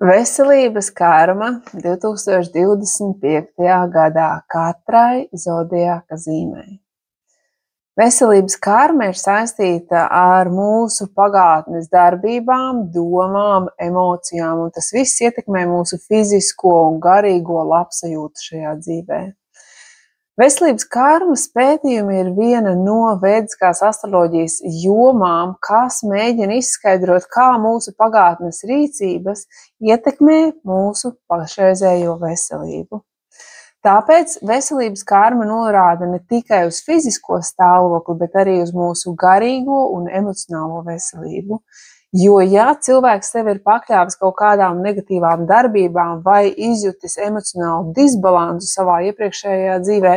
Veselības karma 2025. gadā katrai zodiaka zīmei. Veselības karma ir saistīta ar mūsu pagātnes darbībām, domām, emocijām, un tas viss ietekmē mūsu fizisko un garīgo labsajūtu šajā dzīvē. Veselības karmas pētījumi ir viena no vēdiskās astroloģijas jomām, kas mēģina izskaidrot, kā mūsu pagātnes rīcības ietekmē mūsu pašreizējo veselību. Tāpēc veselības karma norāda ne tikai uz fizisko stāvokli, bet arī uz mūsu garīgo un emocionālo veselību. Jo, ja cilvēks sevi ir pakļāvis kaut kādām negatīvām darbībām vai izjutis emocionālu disbalansu savā iepriekšējā dzīvē,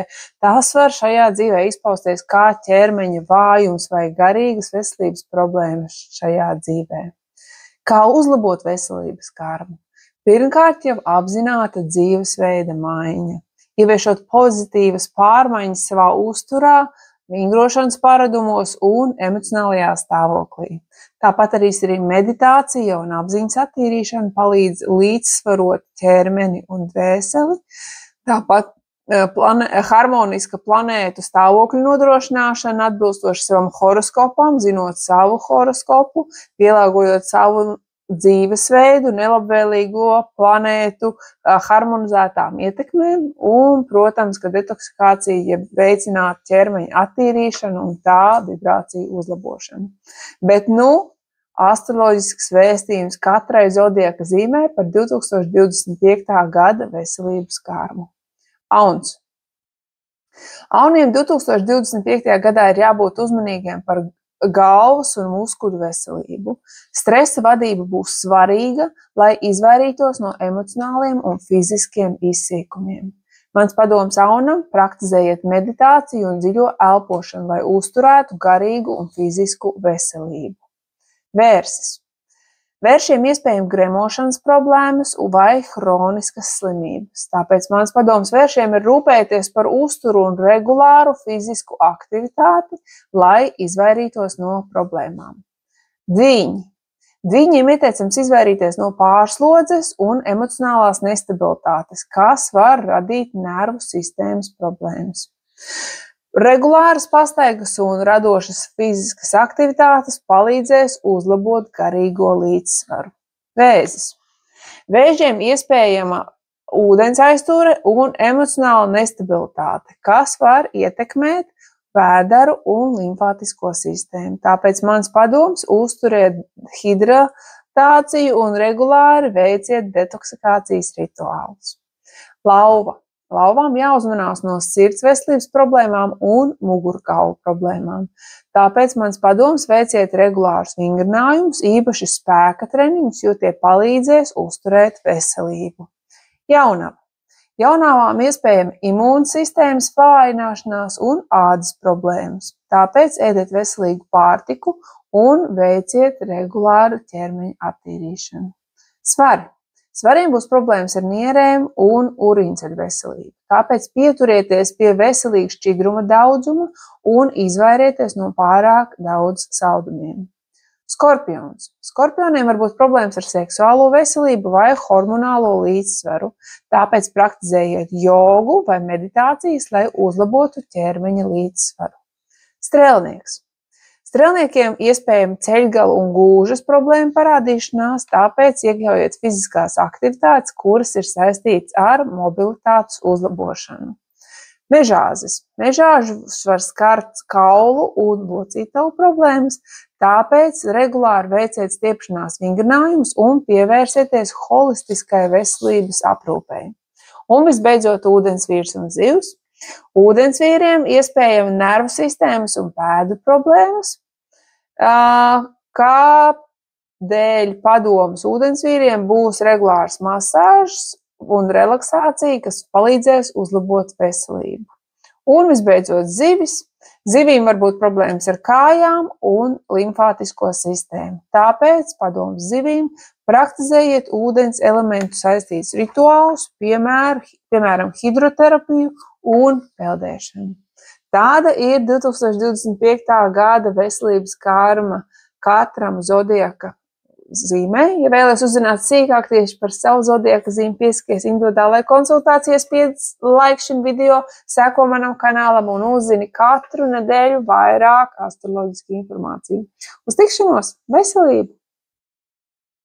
tas var šajā dzīvē izpausties kā ķermeņa vājums vai garīgas veselības problēmas šajā dzīvē. Kā uzlabot veselības karmu? Pirmkārt, jau apzināta dzīvesveida maiņa. Ieviešot pozitīvas pārmaiņas savā uzturā, vingrošanas paradumos un emocionālajā stāvoklī. Tāpat arī meditācija un apziņas attīrīšana palīdz līdzsvarot ķermeni un dvēseli. Tāpat harmoniska planētu stāvokļu nodrošināšana atbilstoši savam horoskopam, zinot savu horoskopu, pielāgojot savu dzīvesveidu, nelabvēlīgo planētu harmonizētām ietekmēm un, protams, ka detoksikācija veicinātu ķermeņa attīrīšanu un tā vibrāciju uzlabošanu. Bet, astroloģisks vēstījums katrai zodiaka zīmē par 2025. gada veselības karmu. Auns. Auniem 2025. gadā ir jābūt uzmanīgiem par galvas un muskuļu veselību. Stresa vadība būs svarīga, lai izvairītos no emocionāliem un fiziskiem izsīkumiem. Mans padoms aunam: praktizējiet meditāciju un dziļo elpošanu, lai uzturētu garīgu un fizisku veselību. Vērsis. Vēršiem iespējami gremošanas problēmas vai hroniskas slimības. Tāpēc mans padoms vēršiem ir rūpēties par uzturu un regulāru fizisku aktivitāti, lai izvairītos no problēmām. Dviņi. Dviņiem ieteicams izvairīties no pārslodzes un emocionālās nestabilitātes, kas var radīt nervu sistēmas problēmas. Regulāras pastaigas un radošas fiziskas aktivitātes palīdzēs uzlabot garīgo līdzsvaru. Vēzis. Vēžiem iespējama ūdens aizture un emocionāla nestabilitāte, kas var ietekmēt vēderu un limfātisko sistēmu. Tāpēc mans padoms: uzturiet hidratāciju un regulāri veiciet detoksikācijas rituālus. Lauva. Lauvām jāuzmanās no sirds veselības problēmām un mugurkaulu problēmām. Tāpēc mans padoms: veiciet regulārus vingrinājumus, īpaši spēka treniņus, jo tie palīdzēs uzturēt veselību. Jaunava. Jaunavām iespējama imūnsistēmas vājināšanās un ādas problēmas. Tāpēc ēdiet veselīgu pārtiku un veiciet regulāru ķermeņa attīrīšanu. Svari. Svariem būs problēmas ar nierēm un urīnceļu veselību. Tāpēc pieturieties pie veselīga šķidruma daudzuma un izvairieties no pārāk daudz saldumiem. Skorpions. Skorpioniem var būt problēmas ar seksuālo veselību vai hormonālo līdzsvaru. Tāpēc praktizējiet jogu vai meditācijas, lai uzlabotu ķermeņa līdzsvaru. Strēlnieks. Strēlniekiem iespējama ceļgala un gūžas problēma parādīšanās, tāpēc iekļaujiet fiziskās aktivitātes, kuras ir saistītas ar mobilitātes uzlabošanu. Mežāzes. Mežāžus var skart kaulu un locītavu problēmas, tāpēc regulāri veiciet stiepšanās vingrinājumus un pievērsieties holistiskai veselības aprūpei. Un visbeidzot, ūdensvīrs un zivs. Ūdensvīriem iespējami nervu sistēmas un pēdu problēmas, kādēļ padoms ūdensvīriem būs regulārs masāžas un relaksācija, kas palīdzēs uzlabot veselību. Un visbeidzot, zivis. Zivīm var būt problēmas ar kājām un limfātisko sistēmu. Tāpēc padoms zivīm: praktizējiet ūdens elementu saistītus rituālus, piemēram, hidroterapiju un peldēšanu. Tāda ir 2025. gada veselības karma katram zodiaka zīmē. Ja vēlaties uzzināt sīkāk tieši par savu zodiaka zīmi, piesakies individuālai konsultācijas, like šim video, seko manam kanālam un uzzini katru nedēļu vairāk astroloģisku informāciju. Uz tikšanos! Veselību!